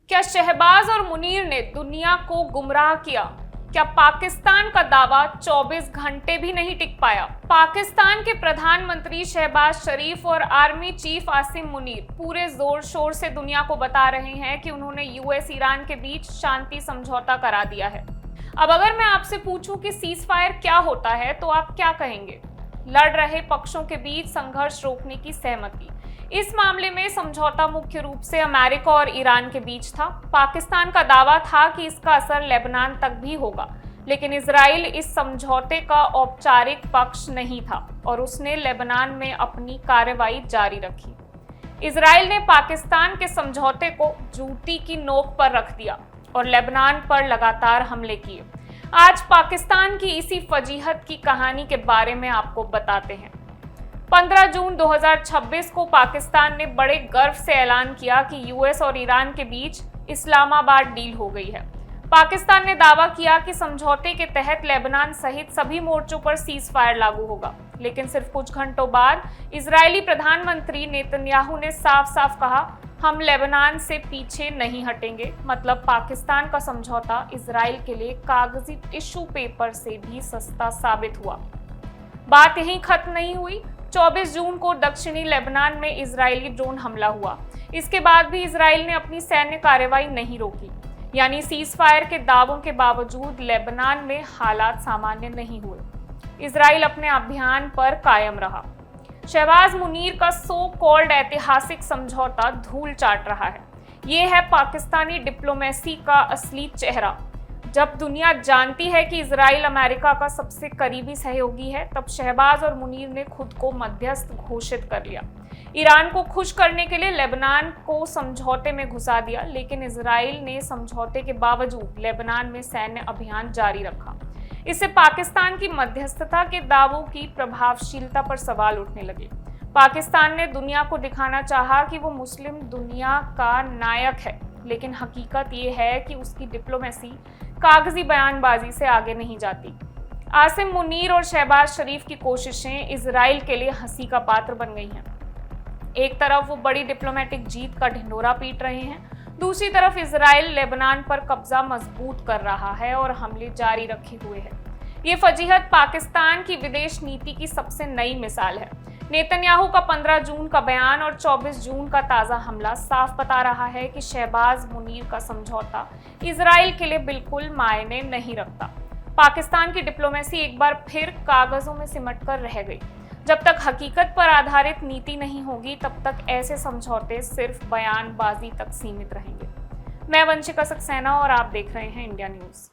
क्या शहबाज और मुनीर ने दुनिया को गुमराह किया? क्या पाकिस्तान का दावा 24 घंटे भी नहीं टिक पाया? पाकिस्तान के प्रधानमंत्री शहबाज शरीफ और आर्मी चीफ आसिम मुनीर पूरे जोर शोर से दुनिया को बता रहे हैं कि उन्होंने यूएस ईरान के बीच शांति समझौता करा दिया है। अब अगर मैं आपसे पूछूं कि सीज फायर क्या होता है तो आप क्या कहेंगे? लड़ रहे पक्षों के बीच संघर्ष रोकने की सहमति। इस मामले में समझौता मुख्य रूप से अमेरिका और ईरान के बीच था। पाकिस्तान का दावा था कि इसका असर लेबनान तक भी होगा, लेकिन इजराइल इस समझौते का औपचारिक पक्ष नहीं था और उसने लेबनान में अपनी कार्रवाई जारी रखी। इजराइल ने पाकिस्तान के समझौते को जूती की नोक पर रख दिया और लेबनान पर लगातार हमले किए। आज पाकिस्तान की इसी फजीहत की कहानी के बारे में आपको बताते हैं। 15 जून 2026 को पाकिस्तान ने बड़े गर्व से ऐलान किया कि यूएस और ईरान के बीच इस्लामाबाद डील हो गई है। पाकिस्तान ने दावा किया कि समझौते के तहत लेबनान सहित सभी मोर्चों पर सीज फायर लागू होगा, लेकिन सिर्फ कुछ घंटों बाद इजरायली प्रधानमंत्री नेतन्याहू ने साफ साफ कहा, हम लेबनान से पीछे नहीं हटेंगे। मतलब पाकिस्तान का समझौता इजराइल के लिए कागजी टिश्यू पेपर से भी सस्ता साबित हुआ। बात यहीं खत्म नहीं हुई। 24 जून को दक्षिणी लेबनान में इजरायली ड्रोन हमला हुआ। इसके बाद भी इजराइल ने अपनी सैन्य कार्रवाई नहीं रोकी, यानी सीज फायर के दावों के बावजूद लेबनान में हालात सामान्य नहीं हुए। इजराइल अपने अभियान पर कायम रहा। शहबाज मुनीर का सो कॉल्ड ऐतिहासिक समझौता धूल चाट रहा है। ये है पाकिस्तानी डिप्लोमेसी का असली चेहरा। जब दुनिया जानती है कि इजराइल अमेरिका का सबसे करीबी सहयोगी है, तब शहबाज और मुनीर ने खुद को मध्यस्थ घोषित कर लिया। ईरान को खुश करने के लिए लेबनान को समझौते में घुसा दिया, लेकिन इजराइल ने समझौते के बावजूद लेबनान में सैन्य अभियान जारी रखा। इससे पाकिस्तान की मध्यस्थता के दावों की प्रभावशीलता पर सवाल उठने लगे। पाकिस्तान ने दुनिया को दिखाना चाहा कि वो मुस्लिम दुनिया का नायक है, लेकिन हकीकत ये है कि उसकी डिप्लोमेसी कागजी बयानबाजी से आगे नहीं जाती। आसिम मुनीर और शहबाज शरीफ की कोशिशें इजराइल के लिए हंसी का पात्र बन गई हैं। एक तरफ वो बड़ी डिप्लोमेटिक जीत का ढिंढोरा पीट रहे हैं, दूसरी तरफ इजराइल लेबनान पर कब्जा मजबूत कर रहा है और हमले जारी रखे हुए है। ये फजीहत पाकिस्तान की विदेश नीति की सबसे नई मिसाल है। नेतन्याहू का 15 जून का बयान और 24 जून का ताज़ा हमला साफ बता रहा है कि शहबाज मुनीर का समझौता इजराइल के लिए बिल्कुल मायने नहीं रखता। पाकिस्तान की डिप्लोमेसी एक बार फिर कागजों में सिमटकर रह गई। जब तक हकीकत पर आधारित नीति नहीं होगी, तब तक ऐसे समझौते सिर्फ बयानबाजी तक सीमित रहेंगे। मैं वंशिका सक्सेना और आप देख रहे हैं इंडिया न्यूज़।